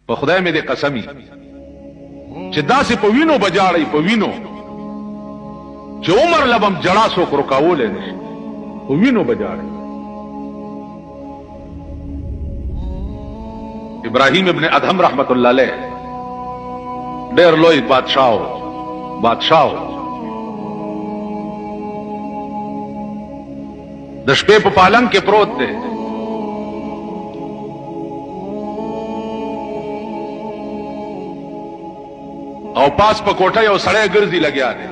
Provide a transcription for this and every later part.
په خدای مې دې قسمی چې داسې په وینو بجاړی په وینو چې عمر لبم جړا سو رکاولی نشي په وینو بجاړی. ابراهیم ابن ادهم رحمت الله علیه ډېر لوی بادشاہ د شپې په پالنګ کې پروت دی. او پاس په کوټه یو سړی ګرځي لګیا دی.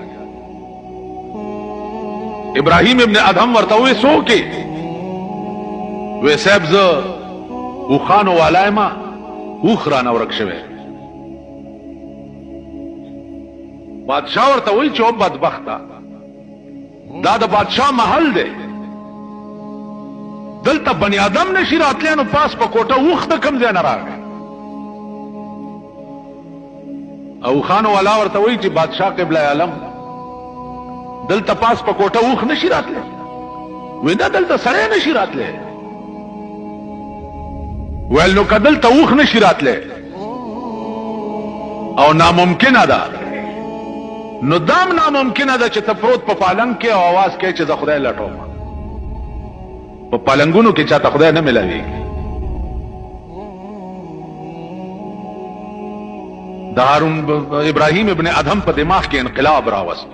ابراهیم ابن ادهم ورته وې څوک یې؟ وې صاحب زه اوښانو والا یم، اوښ رانه ورک شوی. بادشاہ ورته وایي چې او بدبخته دا د بادشاہ محل دی، دلته بني ادم نشي راتلی، نو پاس په کوټه اوښ د کوم ځای نه راغی؟ او خان والا ورته وایي چې بادشاہ قبله عالم دلته پاس په کوټه اوښ نشي راتلی. وای دا دلته سړی نشي راتلی. ویل نو که دلته اوښ نشي راتلی او ناممکنه ده، نو دام ناممکنه ده چې ته پروت په پالنګ کې او आवाज کوي چې زه خدای لټوم. په پالنګونو کې چاته خدای نه ملاویږي. د هارون ابراهیم ابن ادهم په دماغ کې انقلاب راوست.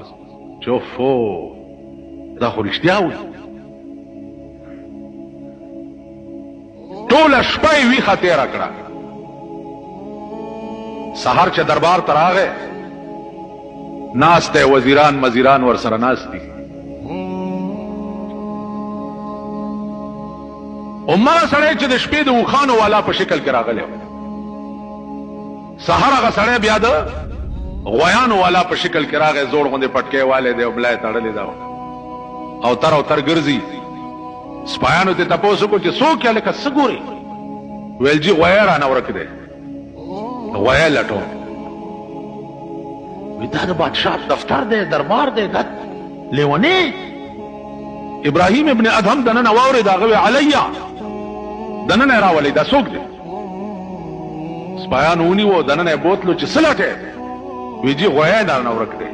چوفو دا خو رښتیا وي. ټوله شپه یې ویښه تېره کړه. سهار چې دربار ته راغی ناست دی، وزیران مزیران ورسره ناست دي. همغه سړی چې د شپې د اوښانو والا په شکل کې راغلی و، سهار هغه سړی بیا د غویانو والا په شکل کې راغی. زوړ غوندې پټکی والی دی او بلا یې تړلې ده او تر ګرځي. سپایانو ته تپوس وکړو چې څوک یې هلکه څه ګورې؟ ویل جي غوی رانه ورک دی، غوی لټوم. دا د بادشاہ دفتر دی، دربار دی، دا لیونی. ابراهیم ابن ادهم دننه واورېد، هغه وی علیا دننه یې راولئ، دا څوک دی؟ سپایانو ونیو، دننه یې بوتلو چې څه لټې؟ وی جي غوی درنه ورک دی.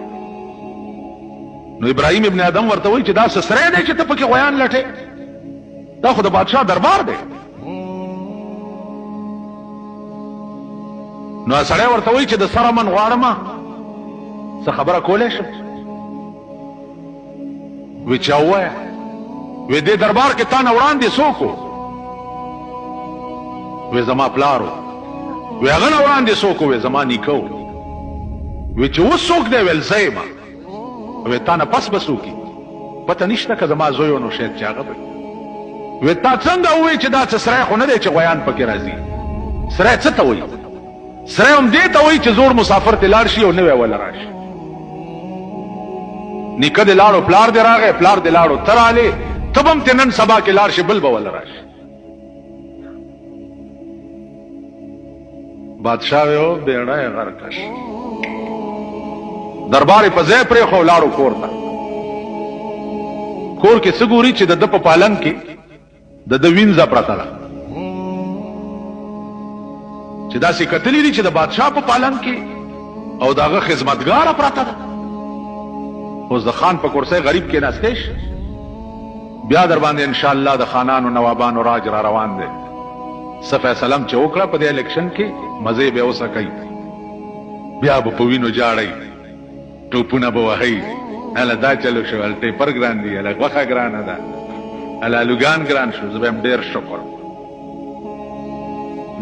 نو ابراهیم ابن ادهم ورته وایي چې دا څه سری دی چې ته پکې غویان لټې؟ دا خو د بادشاہ دربار دی. نو سړی ورته وایي چې د سره من غواړم څه خبره کولی شم؟ وی چې ووایه. وی دې دربار کې تا نه وړاندې څوک و؟ وی زما پلار و. وی هغه نه وړاندې څوک و؟ وی زما نیکه و. وی چې اوس څوک دی؟ ویل زه یم. وی تا نه پس به څوک وي؟ پته نشته که زما زوی و نو شاید چې هغه به. وی تا څنګه ووایي چې دا څه سری خو نه دی چې غویان پکې راځي؟ سری څه ته وایي؟ سری هم دې ته وایي چې زوړ مسافر ته لاړ شي او نوی وله راشي. نیکه دې لاړو، پلار دې راغی، پلار دې لاړو، ته رالې، ته به هم ترې نن سبا کې لاړ شي، بل به وله راشي. بادشاہ ویو بیړه یې غرقه شي. دربار یې په ځای پرېښو، لاړو کور ته. کور کې څه ګوري چې د ده په پالنګ کې د ده وینځه پرته ده، چې داسې کتلي دي چې د بادشاہ په پالنګ کې او د هغه خدمتګاره پرته ده. اوس د خان په کرسۍ غریب کې ناستی شي. بیا در باندې انشاءالله د خانانو نوابانو راج را روان دی. څه فیصله هم چې وکړه په دې الیکشن کې مزې به اوسه کوي. بیا به په وینو جاړئ، ټوپونه به وهئ، هله دا چلو شو، هله ټیپر ګران دي، هله غوښه ګرانه ده، هله الوګان ګران شو. زه به هم ډېر شکر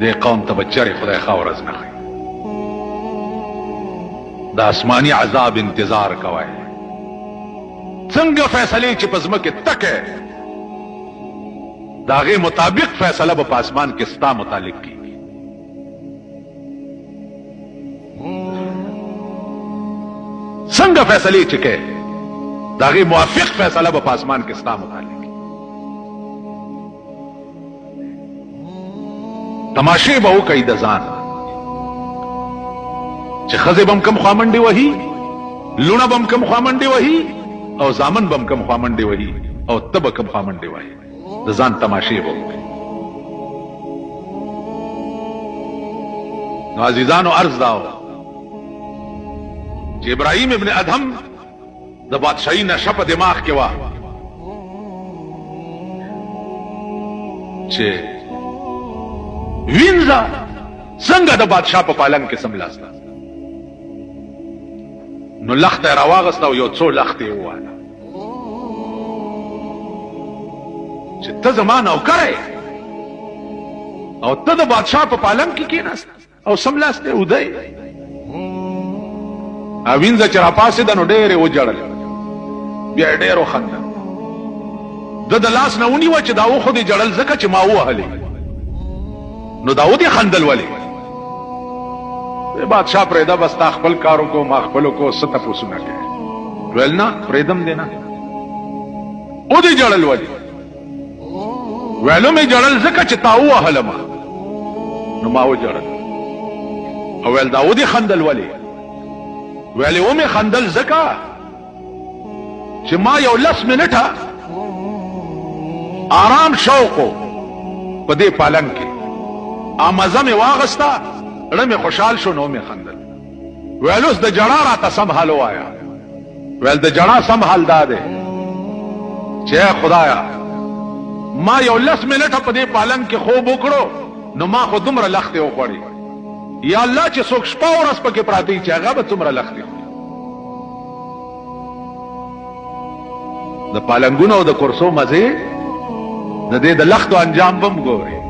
دې قوم ته به چرې خدای ښه ورځ نه ښایي. د آسماني عذاب انتظار کوئ. څنګه فیصلې چې په ځمکې تکې د هغې مطابق فیصله به په اسمان کې ستا متعلق کېږي. څنګه فیصلې چې کې د هغې موافق فیصله به په اسمان کې ستا متعلق کېږي. تماشې به وکئ د ځان چې ښځې به هم کم خوامنډې وهي، لوڼه به هم کم خوامنډې وهي، او زامن به هم کم خوامنډې وهي، او ته به کم خوامنډې وهي. د ځان تماشې به وکړي. نو عزیزانو عرض داو چې ابراهیم ابن ادهم د بادشاہی نشه په دماغ کې وا چې وینځه څنګه د بادشاہ په پالن کې سملاستا نو لخته راواغستا او یو څو لخته واله چې ته زمانه او کرے او ته د بادشاہ په پالن کې کېناست او سملاسته ودی اوینځه چې را پاسې د نو ډېرې وجړل بیا ډېرو خندل د لاس نه ونیوه چې دا خو دې جړل ځکه چې ما ووهلې نو دا ودې خندل ولې بادشاہ پرېدا بس تا خپل کارو کو ما خپلو کو څه تپوسونه کوي ویل نه پرېدم دی نه ودې جړل ولې ویلو مې جړل ځکه چې تا ووهلم نو ما وجړل او ویل دا ودې خندل ولې ویلې ومې خندل ځکه چې ما یو 10 منټه آرام شوقو په دې پالن کې امزه مې واغستا اړه مې خوشحال شو نو مې خندل ویل اوس د جړا راته سم حال وایا ویل د جړا سم حال داده چې خدایا ما یو 10 منټه په دې پالن کې خوب وکړو نو ما خو دومره لخته وخوړی یا الله چې څوک شپه ورځ پکې پراتی چې هغه به څومره لخته د پالنګونو او د کورسو مزه د دې د لختو انجام بم ګوري